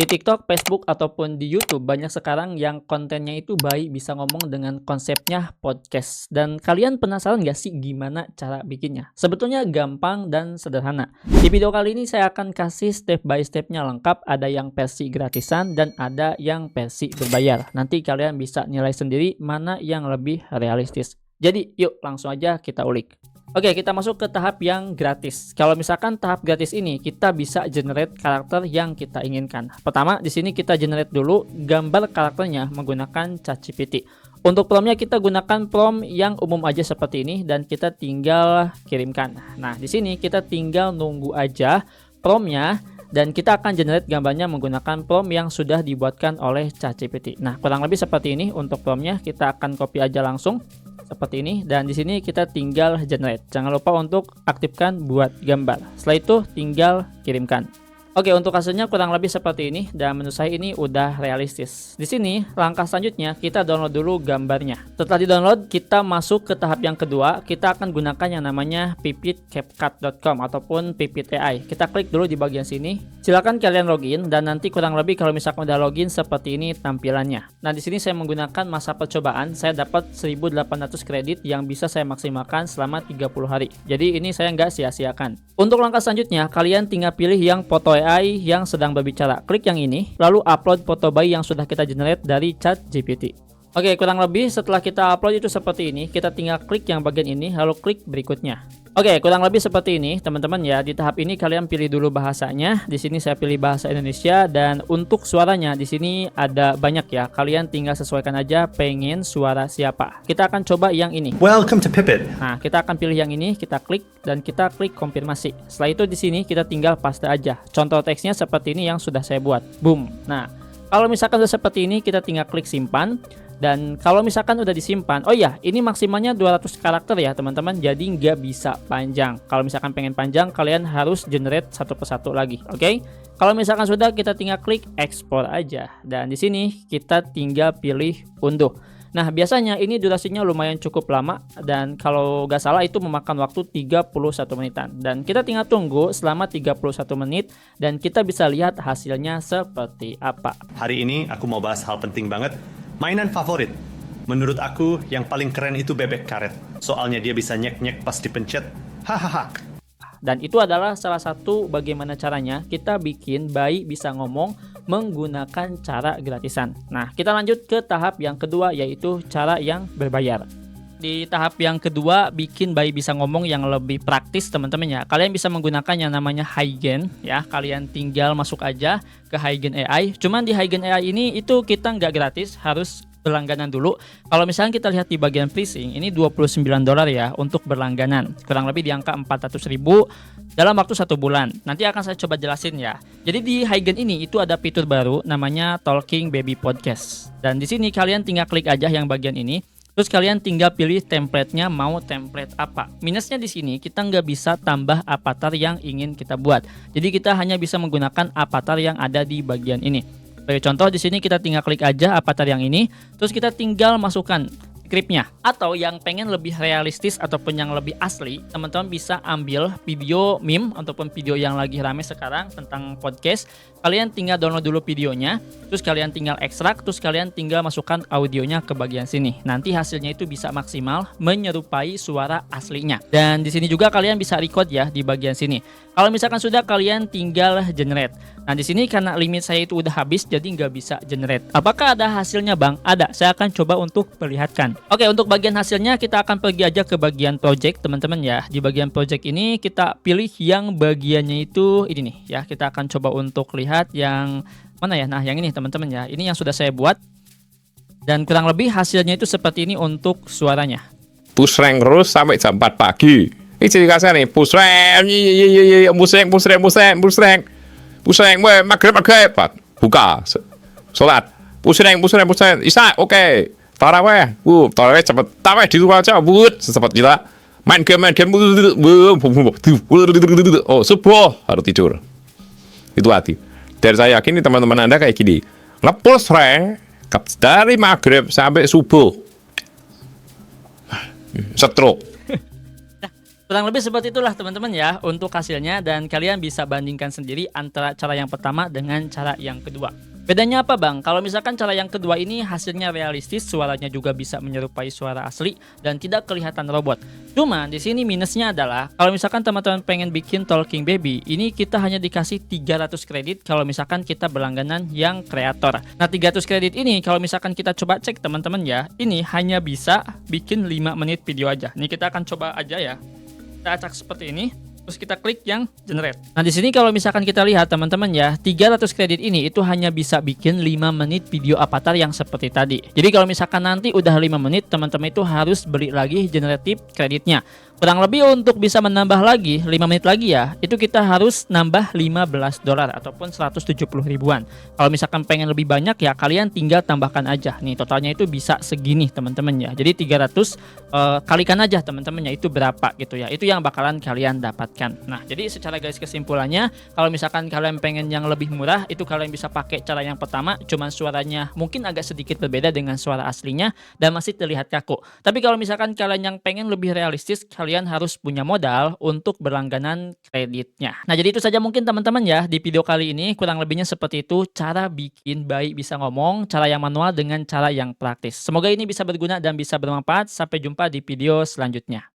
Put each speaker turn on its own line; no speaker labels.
Di TikTok, Facebook, ataupun di YouTube banyak sekarang yang kontennya itu baik bisa ngomong dengan konsepnya podcast. Dan kalian penasaran gak sih gimana cara bikinnya? Sebetulnya gampang dan sederhana. Di video kali ini saya akan kasih step by stepnya lengkap. Ada yang versi gratisan dan ada yang versi berbayar. Nanti kalian bisa nilai sendiri mana yang lebih realistis. Jadi yuk langsung aja kita ulik. Oke, kita masuk ke tahap yang gratis. Kalau misalkan tahap gratis ini, kita bisa generate karakter yang kita inginkan. Pertama, di sini kita generate dulu gambar karakternya menggunakan ChatGPT. Untuk promptnya kita gunakan prompt yang umum aja seperti ini dan kita tinggal kirimkan. Nah, di sini kita tinggal nunggu aja promptnya dan kita akan generate gambarnya menggunakan prompt yang sudah dibuatkan oleh ChatGPT. Nah, kurang lebih seperti ini untuk promptnya. Kita akan copy aja langsung seperti ini dan di sini kita tinggal generate. Jangan lupa untuk aktifkan buat gambar. Setelah itu tinggal kirimkan. Oke, untuk hasilnya kurang lebih seperti ini dan menurut saya ini udah realistis. Di sini langkah selanjutnya kita download dulu gambarnya. Setelah di-download, kita masuk ke tahap yang kedua. Kita akan gunakan yang namanya pipitcapcut.com ataupun Pipit AI. Kita klik dulu di bagian sini. Silakan kalian login dan nanti kurang lebih kalau misalkan udah login seperti ini tampilannya. Nah, di sini saya menggunakan masa percobaan. Saya dapat 1.800 kredit yang bisa saya maksimalkan selama 30 hari. Jadi ini saya nggak sia-siakan. Untuk langkah selanjutnya, kalian tinggal pilih yang foto AI yang sedang berbicara. Klik yang ini, lalu upload foto bayi yang sudah kita generate dari ChatGPT. Oke, kurang lebih setelah kita upload itu seperti ini. Kita tinggal klik yang bagian ini, lalu klik berikutnya. Oke, kurang lebih seperti ini, teman-teman ya. Di tahap ini kalian pilih dulu bahasanya. Di sini saya pilih bahasa Indonesia dan untuk suaranya di sini ada banyak ya. Kalian tinggal sesuaikan aja pengen suara siapa. Kita akan coba yang ini.
Welcome to Pipit.
Nah, kita akan pilih yang ini, kita klik dan kita klik konfirmasi. Setelah itu di sini kita tinggal paste aja. Contoh teksnya seperti ini yang sudah saya buat. Boom. Nah, kalau misalkan sudah seperti ini, kita tinggal klik simpan. Dan kalau misalkan udah disimpan, oh ya, ini maksimalnya 200 karakter ya teman-teman, jadi nggak bisa panjang. Kalau misalkan pengen panjang, kalian harus generate satu persatu lagi, oke? Kalau misalkan sudah, kita tinggal klik ekspor aja. Dan di sini kita tinggal pilih unduh. Nah, biasanya ini durasinya lumayan cukup lama dan kalau nggak salah itu memakan waktu 31 menitan. Dan kita tinggal tunggu selama 31 menit dan kita bisa lihat hasilnya seperti apa.
Hari ini aku mau bahas hal penting banget. Mainan favorit. Menurut aku yang paling keren itu bebek karet. Soalnya dia bisa nyek-nyek pas dipencet. Hahaha.
Dan itu adalah salah satu bagaimana caranya kita bikin bayi bisa ngomong menggunakan cara gratisan. Nah, kita lanjut ke tahap yang kedua yaitu cara yang berbayar. Di tahap yang kedua bikin bayi bisa ngomong yang lebih praktis teman-teman ya. Kalian bisa menggunakan yang namanya Hygen ya. Kalian tinggal masuk aja ke Hygen AI. Cuman di Hygen AI ini itu kita nggak gratis, harus berlangganan dulu. Kalau misalnya kita lihat di bagian pricing ini $29 ya untuk berlangganan. Kurang lebih di angka 400.000 dalam waktu 1 bulan. Nanti akan saya coba jelasin ya. Jadi di Hygen ini itu ada fitur baru namanya Talking Baby Podcast. Dan di sini kalian tinggal klik aja yang bagian ini. Terus kalian tinggal pilih template-nya mau template apa. Minusnya di sini kita nggak bisa tambah avatar yang ingin kita buat. Jadi kita hanya bisa menggunakan avatar yang ada di bagian ini. Sebagai contoh di sini kita tinggal klik aja avatar yang ini. Terus kita tinggal masukkan skripnya. Atau yang pengen lebih realistis ataupun yang lebih asli, teman-teman bisa ambil video meme ataupun video yang lagi rame sekarang tentang podcast. Kalian tinggal download dulu videonya, terus kalian tinggal ekstrak, terus kalian tinggal masukkan audionya ke bagian sini. Nanti hasilnya itu bisa maksimal menyerupai suara aslinya. Dan di sini juga kalian bisa record ya di bagian sini. Kalau misalkan sudah, kalian tinggal generate. Nah di sini karena limit saya itu udah habis, jadi nggak bisa generate. Apakah ada hasilnya bang? Ada. Saya akan coba untuk perlihatkan. Oke, untuk bagian hasilnya kita akan pergi aja ke bagian project teman-teman ya. Di bagian project ini kita pilih yang bagiannya itu ini nih ya. Kita akan coba untuk lihat yang mana ya. Nah yang ini teman-teman ya. Ini yang sudah saya buat. Dan kurang lebih hasilnya itu seperti ini untuk suaranya.
Push rank terus sampai jam 4 pagi. Ini ciri khasnya nih, push rank, push rank, maghrib, buka, sholat, push rank, Isa, oke. Taraweh, taraweh cepet, taraweh di rumah aja, secepat kita main game, oh subuh harus tidur. Itu hati. Dan saya yakin teman-teman Anda kayak gini, nge-push rank dari maghrib sampai subuh, stroke.
Kurang lebih seperti itulah teman-teman ya untuk hasilnya, dan kalian bisa bandingkan sendiri antara cara yang pertama dengan cara yang kedua. Bedanya apa bang? Kalau misalkan cara yang kedua ini hasilnya realistis, suaranya juga bisa menyerupai suara asli dan tidak kelihatan robot. Cuma di sini minusnya adalah kalau misalkan teman-teman pengen bikin Talking Baby, ini kita hanya dikasih 300 kredit kalau misalkan kita berlangganan yang kreator. Nah 300 kredit ini kalau misalkan kita coba cek teman-teman ya, ini hanya bisa bikin 5 menit video aja. Nih kita akan coba aja ya. Kita acak seperti ini, terus kita klik yang generate. Nah di sini kalau misalkan kita lihat teman-teman ya, 300 kredit ini itu hanya bisa bikin 5 menit video avatar yang seperti tadi. Jadi kalau misalkan nanti udah 5 menit, teman-teman itu harus beli lagi generative kreditnya. Kurang lebih untuk bisa menambah lagi 5 menit lagi ya, itu kita harus nambah $15 ataupun 170 ribuan. Kalau misalkan pengen lebih banyak ya kalian tinggal tambahkan aja. Nih totalnya itu bisa segini teman-teman ya. Jadi 300 kalikan aja teman-teman ya, itu berapa gitu ya. Itu yang bakalan kalian dapatkan. Nah, jadi secara guys kesimpulannya, kalau misalkan kalian pengen yang lebih murah, itu kalian bisa pakai cara yang pertama, cuman suaranya mungkin agak sedikit berbeda dengan suara aslinya dan masih terlihat kaku. Tapi kalau misalkan kalian yang pengen lebih realistis, kalian harus punya modal untuk berlangganan kreditnya. Nah, jadi itu saja mungkin teman-teman ya di video kali ini. Kurang lebihnya seperti itu cara bikin bayi bisa ngomong, cara yang manual dengan cara yang praktis. Semoga ini bisa berguna dan bisa bermanfaat. Sampai jumpa di video selanjutnya.